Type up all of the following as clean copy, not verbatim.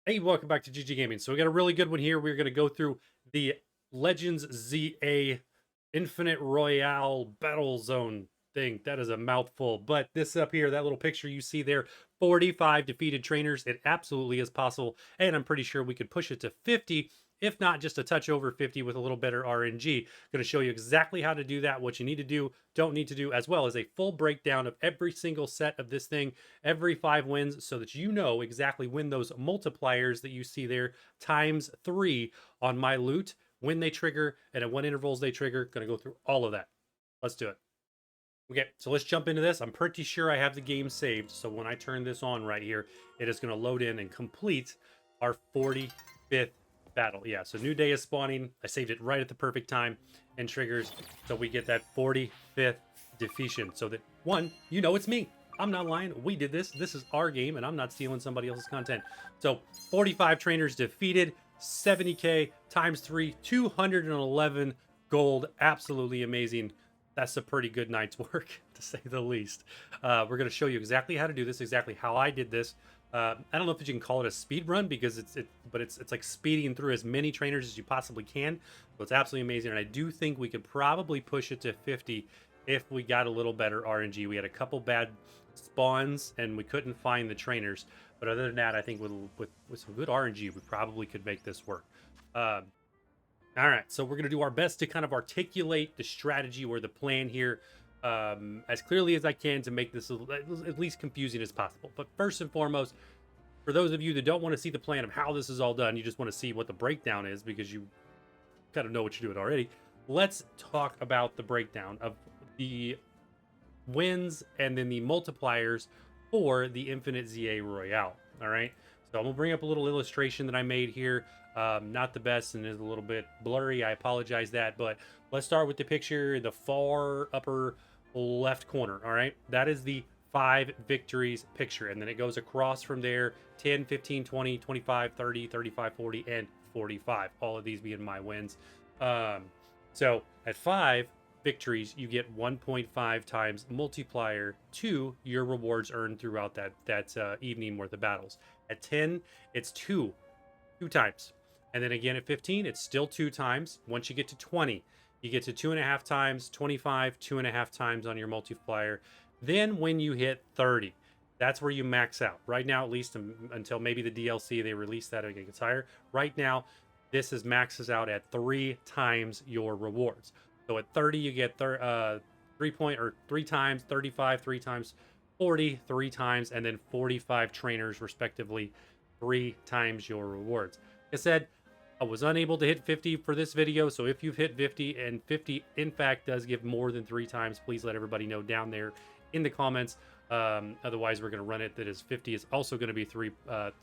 Hey, welcome back to GG Gaming. So we got a really good one here. We're going to go through the Legends ZA Infinite Royale Battle Zone thing. That is a mouthful. But this up here, that little picture you see there, 45 defeated trainers. It absolutely is possible. And I'm pretty sure we could push it to 50, if not just a touch over 50 with a little better RNG. Going to show you exactly how to do that, what you need to do, don't need to do, as well as a full breakdown of every single set of this thing, every 5 wins, so that you know exactly when those multipliers that you see there times 3 on my loot, when they trigger and at what intervals they trigger. Going to go through all of that. Let's do it. Okay, so let's jump into this. I'm pretty sure I have the game saved, so when I turn this on right here, it is going to load in and complete our 45th battle. Yeah, so new day is spawning. I saved it right at the perfect time and triggers, so we get that 45th defeation. So that, one, you know it's me. I'm not lying. We did this. This is our game, and I'm not stealing somebody else's content. So 45 trainers defeated, 70K times 3, 211 gold. Absolutely amazing. That's a pretty good night's work, to say the least. We're going to show you exactly how to do this, exactly how I did this. I don't know if you can call it a speed run because it's like speeding through as many trainers as you possibly can. So it's absolutely amazing, and I do think we could probably push it to 50 if we got a little better RNG. We had a couple bad spawns and we couldn't find the trainers, but other than that, I think with some good RNG, we probably could make this work. All right, so we're going to do our best to kind of articulate the strategy or the plan here as clearly as I can to make this at least confusing as possible. But first and foremost, for those of you that don't want to see the plan of how this is all done, you just want to see what the breakdown is because you kind of know what you're doing already. Let's talk about the breakdown of the wins and then the multipliers for the Infinite ZA Royale. All right, so I'm gonna bring up a little illustration that I made here. Not the best and is a little bit blurry. I apologize that, but let's start with the picture in the far upper left corner. All right, that is the 5 victories picture, and then it goes across from there: 10, 15, 20, 25, 30, 35, 40, and 45. All of these being my wins. So at 5 victories, you get 1.5 times multiplier to your rewards earned throughout that evening worth of battles. At 10, it's two times, and then again at 15, it's still 2 times. Once you get to 20, you get to 2.5 times. 25, 2.5 times on your multiplier. Then when you hit 30, that's where you max out. Right now, at least until maybe the DLC they release that it gets higher. Right now, this is maxes out at 3 times your rewards. So at 30, you get 3 times, 35 3 times, 40 3 times, and then 45 trainers respectively, 3 times your rewards. Like I said, I was unable to hit 50 for this video, so if you've hit 50 and 50 in fact does give more than 3 times, please let everybody know down there in the comments. Otherwise, we're going to run it that is 50 is also going to be 3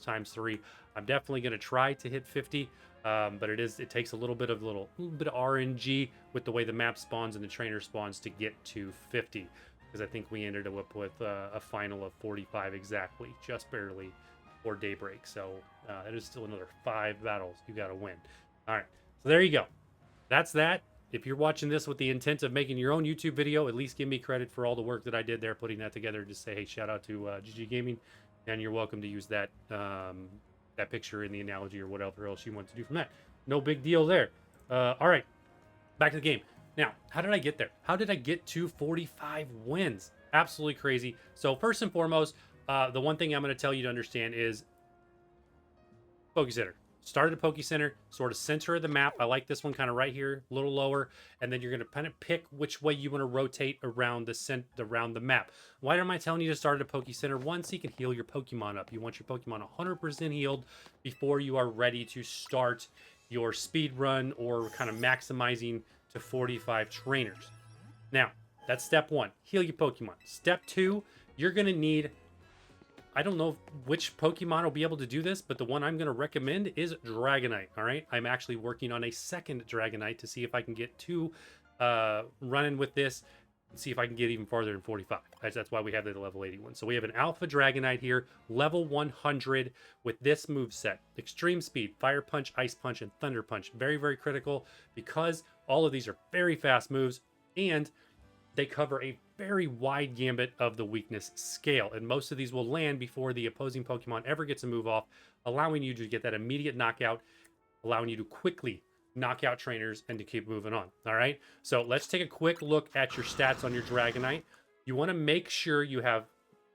times 3. I'm definitely going to try to hit 50. But it takes a little bit of RNG with the way the map spawns and the trainer spawns to get to 50, because I think we ended up with a final of 45 exactly, just barely, for daybreak. So it is still another 5 battles you got to win. All right, so there you go. That's that. If you're watching this with the intent of making your own YouTube video, at least give me credit for all the work that I did there putting that together. Just say, hey, shout out to GG Gaming, and you're welcome to use that that picture in the analogy or whatever else you want to do from that. No big deal there. All right, back to the game. Now, how did I get there? How did I get to 45 wins? Absolutely crazy. So first and foremost, the one thing I'm going to tell you to understand is Poke Center. Start at Poke Center, sort of center of the map. I like this one kind of right here, a little lower, and then you're going to kind of pick which way you want to rotate around the map. Why am I telling you to start at Poke Center? One, so you can heal your Pokemon up. You want your Pokemon 100% healed before you are ready to start your speed run or kind of maximizing to 45 trainers. Now, that's step 1. Heal your Pokemon. Step 2, you're going to need, I don't know which Pokemon will be able to do this, but the one I'm going to recommend is Dragonite. All right, I'm actually working on a second Dragonite to see if I can get 2 running with this and see if I can get even farther than 45. That's why we have the level 81. So we have an Alpha Dragonite here, level 100 with this move set: Extreme Speed, Fire Punch, Ice Punch, and Thunder Punch. Very, very critical because all of these are very fast moves and they cover a very wide gambit of the weakness scale, and most of these will land before the opposing Pokemon ever gets a move off, allowing you to get that immediate knockout, allowing you to quickly knock out trainers and to keep moving on. All right, so let's take a quick look at your stats on your Dragonite. You want to make sure you have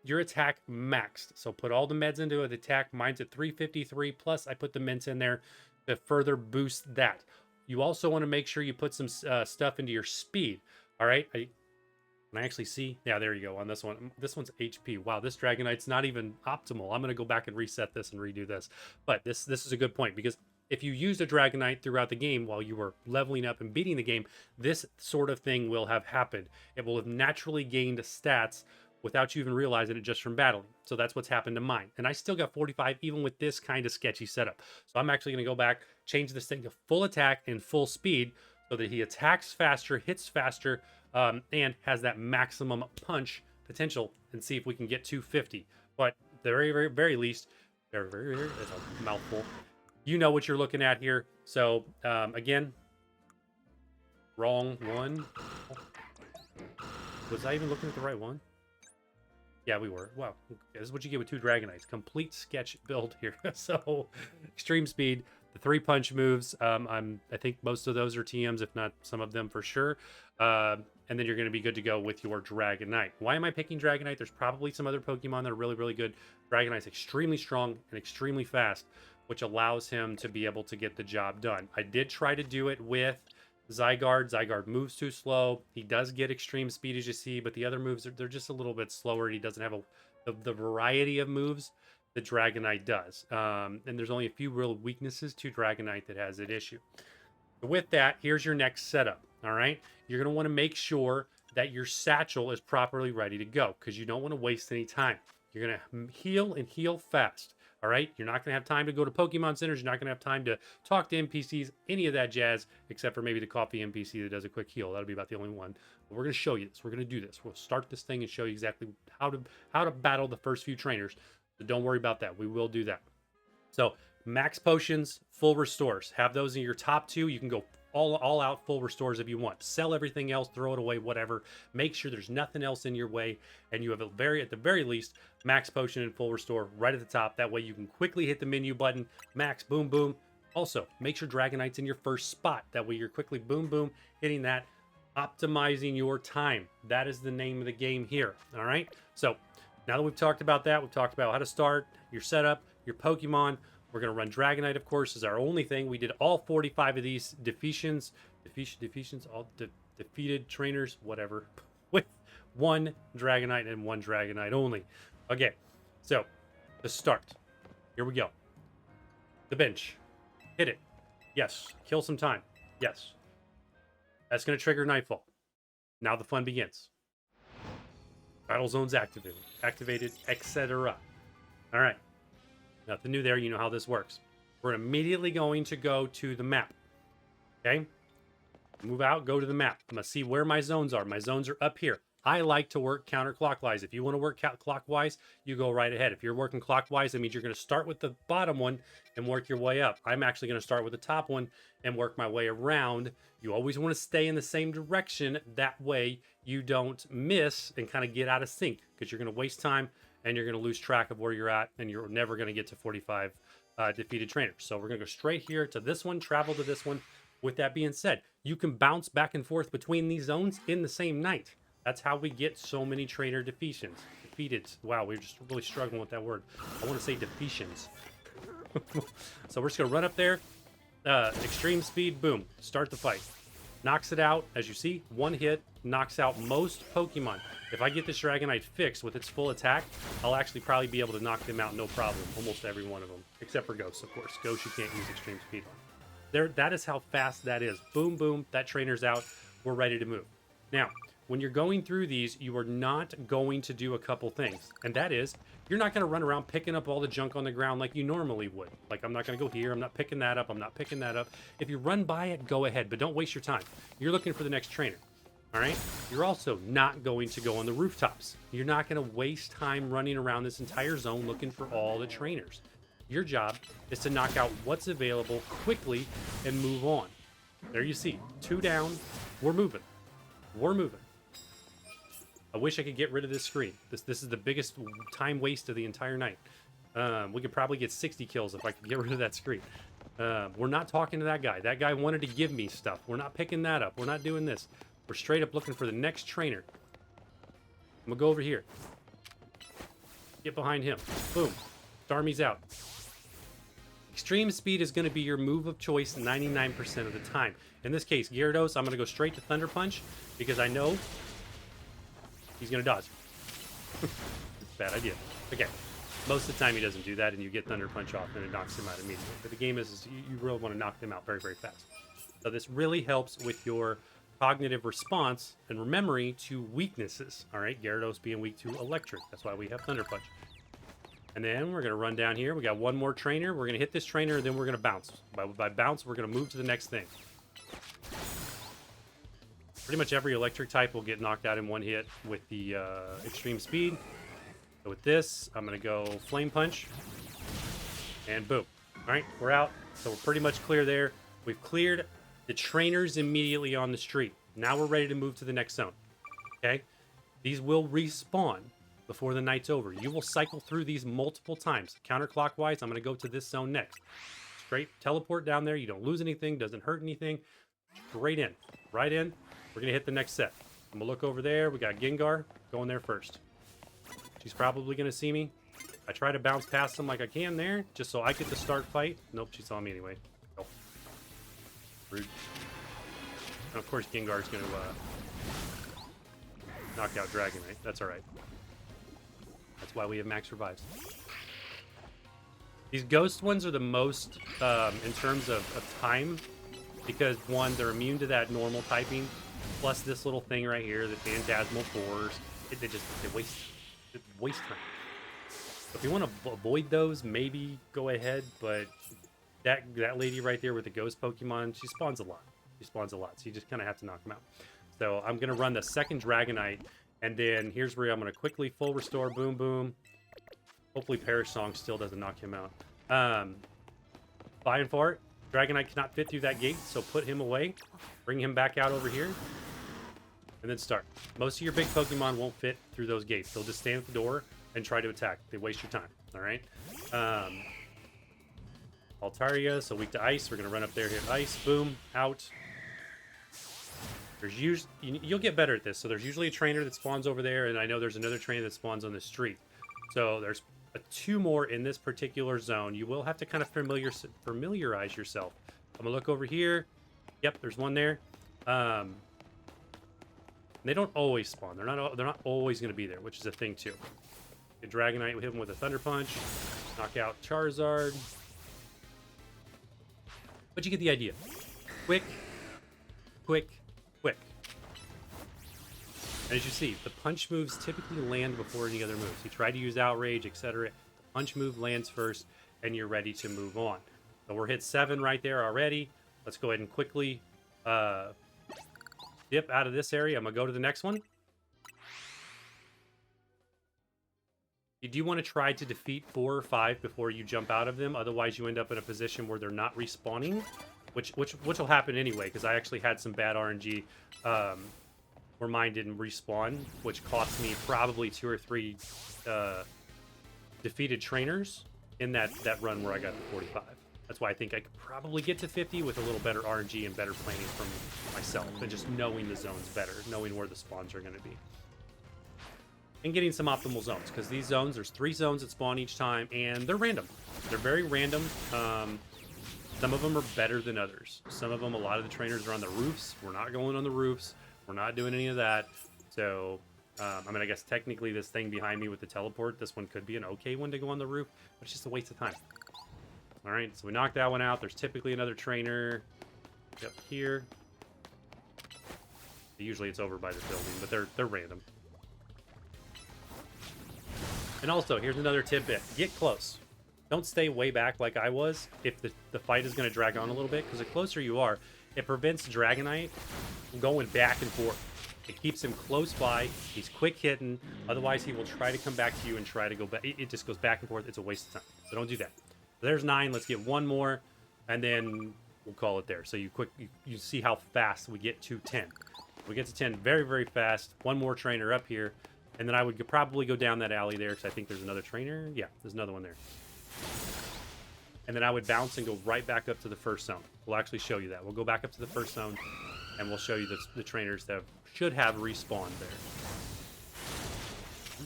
your attack maxed. So put all the meds into the attack. Mine's at 353, plus I put the mints in there to further boost that. You also want to make sure you put some stuff into your speed. All right, can I actually see? Yeah, there you go on this one. This one's HP. Wow, this Dragonite's not even optimal. I'm going to go back and reset this and redo this. But this is a good point, because if you used a Dragonite throughout the game while you were leveling up and beating the game, this sort of thing will have happened. It will have naturally gained stats without you even realizing it just from battling. So that's what's happened to mine. And I still got 45 even with this kind of sketchy setup. So I'm actually going to go back, change this thing to full attack and full speed so that he attacks faster, hits faster, and has that maximum punch potential, and see if we can get 250. But the very least, very, it's a mouthful. You know what you're looking at here. So again, wrong one. Was I even looking at the right one? Yeah, we were. Wow. This is what you get with 2 Dragonites. Complete sketch build here. So, extreme speed, the 3-punch moves. I think most of those are TMs, if not some of them for sure. And then you're going to be good to go with your Dragonite. Why am I picking Dragonite? There's probably some other Pokemon that are really, really good. Dragonite's extremely strong and extremely fast, which allows him to be able to get the job done. I did try to do it with Zygarde. Zygarde moves too slow. He does get extreme speed, as you see, but the other moves, they're just a little bit slower. He doesn't have the variety of moves that Dragonite does. And there's only a few real weaknesses to Dragonite that has that issue. But with that, here's your next setup. All right, you're going to want to make sure that your satchel is properly ready to go, because you don't want to waste any time. You're going to heal and heal fast. All right, you're not going to have time to go to Pokemon centers. You're not going to have time to talk to NPCs, any of that jazz, except for maybe the coffee NPC that does a quick heal. That'll be about the only one. But we're going to show you this. We're going to do this. We'll start this thing and show you exactly how to battle the first few trainers. So don't worry about that. We will do that. So max potions, full restores. Have those in your top 2. You can go all out full restores if you want. Sell everything else, throw it away, whatever. Make sure there's nothing else in your way, and you have at the very least max potion and full restore right at the top. That way you can quickly hit the menu button, max, boom, boom. Also, make sure Dragonite's in your first spot. That way you're quickly boom, boom, hitting that, optimizing your time. That is the name of the game here. All right. So now that we've talked about that, we've talked about how to start your setup, your Pokemon. We're going to run Dragonite, of course, is our only thing. We did all 45 of these defeations, all defeated trainers, whatever, with 1 Dragonite and 1 Dragonite only. Okay, so to start, here we go. The bench. Hit it. Yes. Kill some time. Yes. That's going to trigger Nightfall. Now the fun begins. Battle zones activated, etc. All right. Nothing new there. You know how this works. We're immediately going to go to the map. Okay? Move out, go to the map. I'm going to see where my zones are. My zones are up here. I like to work counterclockwise. If you want to work clockwise, you go right ahead. If you're working clockwise, that means you're going to start with the bottom one and work your way up. I'm actually going to start with the top one and work my way around. You always want to stay in the same direction. That way you don't miss and kind of get out of sync, because you're going to waste time and you're going to lose track of where you're at, and you're never going to get to 45 defeated trainers. So we're going to go straight here to this one, travel to this one. With that being said, you can bounce back and forth between these zones in the same night. That's how we get so many trainer defeated. Wow, we're just really struggling with that word. I want to say defeations. So we're just going to run up there. Extreme speed, boom. Start the fight. Knocks it out. As you see, 1 hit knocks out most Pokemon. If I get this Dragonite fixed with its full attack, I'll actually probably be able to knock them out no problem. Almost every one of them. Except for Ghost, of course. Ghost you can't use extreme speed on. That is how fast that is. Boom, boom. That trainer's out. We're ready to move. Now, when you're going through these, you are not going to do a couple things. And that is, you're not going to run around picking up all the junk on the ground like you normally would. Like, I'm not going to go here. I'm not picking that up. I'm not picking that up. If you run by it, go ahead. But don't waste your time. You're looking for the next trainer. All right? You're also not going to go on the rooftops. You're not going to waste time running around this entire zone looking for all the trainers. Your job is to knock out what's available quickly and move on. There you see. 2 down. We're moving. We're moving. I wish I could get rid of this screen. This is the biggest time waste of the entire night. We could probably get 60 kills if I could get rid of that screen. We're not talking to that guy. That guy wanted to give me stuff. We're not picking that up. We're not doing this. We're straight up looking for the next trainer. I'm gonna go over here. Get behind him. Boom. Starmie's out. Extreme speed is going to be your move of choice 99% of the time. In this case, Gyarados, I'm going to go straight to Thunder Punch because I know he's going to dodge. It's a bad idea. Okay. Most of the time he doesn't do that, and you get Thunder Punch off, and it knocks him out immediately. But the game is you really want to knock them out very, very fast. So this really helps with your cognitive response and memory to weaknesses. All right, Gyarados being weak to electric. That's why we have Thunder Punch. And then we're going to run down here. We got one more trainer. We're going to hit this trainer, and then we're going to bounce. By bounce, we're going to move to the next thing. Pretty much every electric type will get knocked out in one hit with the extreme speed. So with this, I'm going to go Flame Punch. And boom. All right, we're out. So we're pretty much clear there. We've cleared the trainers immediately on the street. Now we're ready to move to the next zone. Okay? These will respawn before the night's over. You will cycle through these multiple times. Counterclockwise, I'm going to go to this zone next. Straight teleport down there. You don't lose anything. Doesn't hurt anything. Straight in. Right in. We're going to hit the next set. I'm going to look over there. We got Gengar going there first. She's probably going to see me. I try to bounce past them like I can there, just so I get to start fight. Nope, she saw me anyway. Oh. Rude. And of course, Gengar's going to knock out Dragonite. That's all right. That's why we have max revives. These ghost ones are the most in terms of time, because one, they're immune to that normal typing, plus this little thing right here, the Phantasmal Force. They waste time. So if you want to avoid those, maybe go ahead, but that lady right there with the ghost Pokemon, she spawns a lot. So you just kind of have to knock them out. So I'm going to run the second Dragonite, and then here's where I'm going to quickly full restore, boom, boom. Hopefully Perish Song still doesn't knock him out. Flying for it. Dragonite cannot fit through that gate, so put him away. Bring him back out over here. And then start. Most of your big Pokemon won't fit through those gates. They'll just stand at the door and try to attack. They waste your time. All right? Altaria, so weak to ice. We're going to run up there, hit ice. Boom. Out. There's usually, you'll get better at this. So there's usually a trainer that spawns over there, and I know there's another trainer that spawns on the street. So there's two more in this particular zone. You will have to kind of familiarize yourself. I'm gonna look over here. Yep, there's one there. They don't always spawn. They're not always going to be there, which is a thing too. Get Dragonite, hit him with a Thunder Punch, knock out Charizard. But you get the idea. Quick, quick, quick. And as you see, the punch moves typically land before any other moves. You try to use Outrage, etc. Punch move lands first, and you're ready to move on. So we're hit 7 right there already. Let's go ahead and quickly dip out of this area. I'm going to go to the next one. You do want to try to defeat 4 or 5 before you jump out of them. Otherwise, you end up in a position where they're not respawning, which will happen anyway, because I actually had some bad RNG where mine didn't respawn, which cost me probably 2 or 3 defeated trainers in that run where I got to 45. That's why I think I could probably get to 50 with a little better RNG and better planning from myself, and just knowing the zones better, knowing where the spawns are going to be. And getting some optimal zones, because these zones, there's 3 zones that spawn each time, and they're random. They're very random. Some of them are better than others. Some of them, a lot of the trainers are on the roofs. We're not going on the roofs. We're not doing any of that. So, I mean, I guess technically this thing behind me with the teleport, this one could be an okay one to go on the roof, but it's just a waste of time. All right, so we knocked that one out. There's typically another trainer up here. Usually it's over by the building, but they're random. And also, here's another tidbit. Get close. Don't stay way back like I was if the fight is going to drag on a little bit, because the closer you are, it prevents Dragonite from going back and forth. It keeps him close by. He's quick hitting. Otherwise, he will try to come back to you and try to go back. It just goes back and forth. It's a waste of time. So don't do that. There's 9. Let's get one more, and then we'll call it there. So you see how fast we get to 10. We get to 10 very, very fast. One more trainer up here. And then I would probably go down that alley there because I think there's another trainer. Yeah, there's another one there. And then I would bounce and go right back up to the first zone. We'll actually show you that. We'll go back up to the first zone, and we'll show you the trainers that should have respawned there.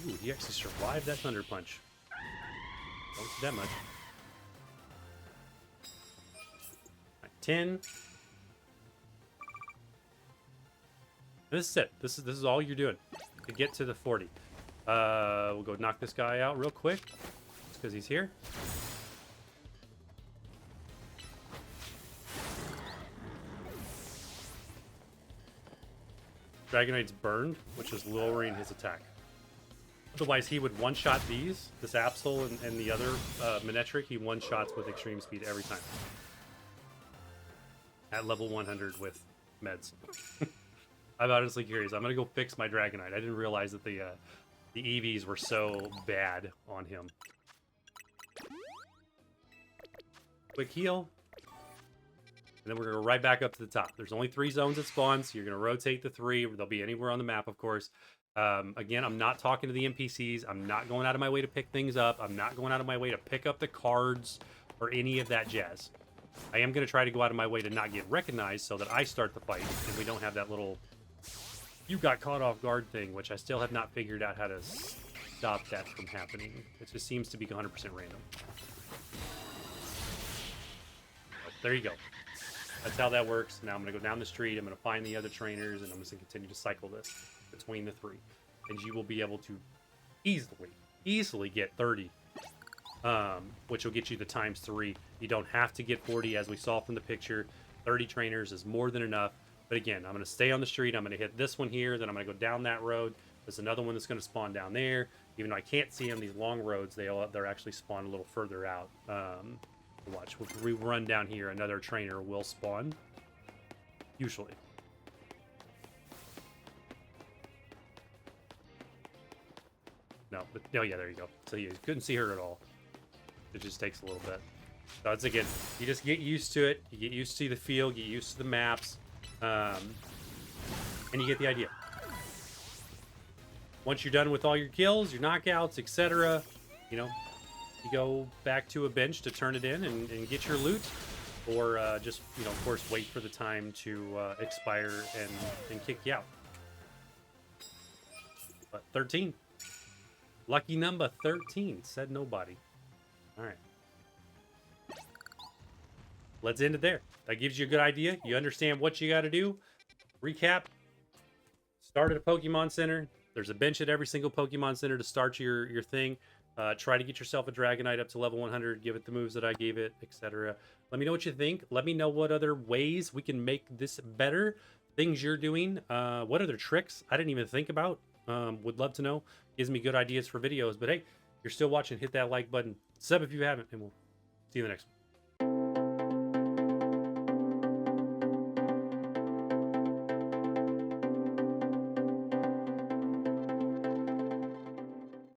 Ooh, he actually survived that Thunder Punch. Don't see that much. Right, 10. This is it. This is all you're doing to get to the 40. We'll go knock this guy out real quick, just because he's here. Dragonite's burned, which is lowering his attack. Otherwise, he would one-shot these, this Absol and the other Manectric. He one-shots with extreme speed every time. At level 100 with meds. I'm honestly curious. I'm going to go fix my Dragonite. I didn't realize that the EVs were so bad on him. Quick heal. And then we're going to go right back up to the top. There's only 3 zones that spawn, so you're going to rotate the 3. They'll be anywhere on the map, of course. Again, I'm not talking to the NPCs. I'm not going out of my way to pick things up. I'm not going out of my way to pick up the cards or any of that jazz. I am going to try to go out of my way to not get recognized so that I start the fight and we don't have that little "you got caught off guard" thing, which I still have not figured out how to stop that from happening. It just seems to be 100% random. Oh, there you go. That's how that works. Now I'm going to go down the street. I'm going to find the other trainers, and I'm just going to continue to cycle this between the 3. And you will be able to easily get 30, which will get you the ×3. You don't have to get 40, as we saw from the picture. 30 trainers is more than enough. But again, I'm going to stay on the street. I'm going to hit this one here. Then I'm going to go down that road. There's another one that's going to spawn down there. Even though I can't see them, these long roads, they're actually spawn a little further out. Watch, if we run down here, another trainer will spawn. Usually. No, but oh yeah, there you go. So you couldn't see her at all. It just takes a little bit. So it's again, you just get used to it. You get used to the feel, get used to the maps, and you get the idea. Once you're done with all your kills, your knockouts, etc., you know, you go back to a bench to turn it in and get your loot, or just, you know, of course, wait for the time to expire and kick you out. But 13. Lucky number 13, said nobody. All right. Let's end it there. That gives you a good idea. You understand what you got to do. Recap. Start at a Pokemon Center. There's a bench at every single Pokemon Center to start your thing. Try to get yourself a Dragonite up to level 100. Give it the moves that I gave it, etc. Let me know what you think. Let me know what other ways we can make this better. Things you're doing. What other tricks I didn't even think about. Would love to know. Gives me good ideas for videos. But hey, you're still watching. Hit that like button. Sub if you haven't. And we'll see you in the next one.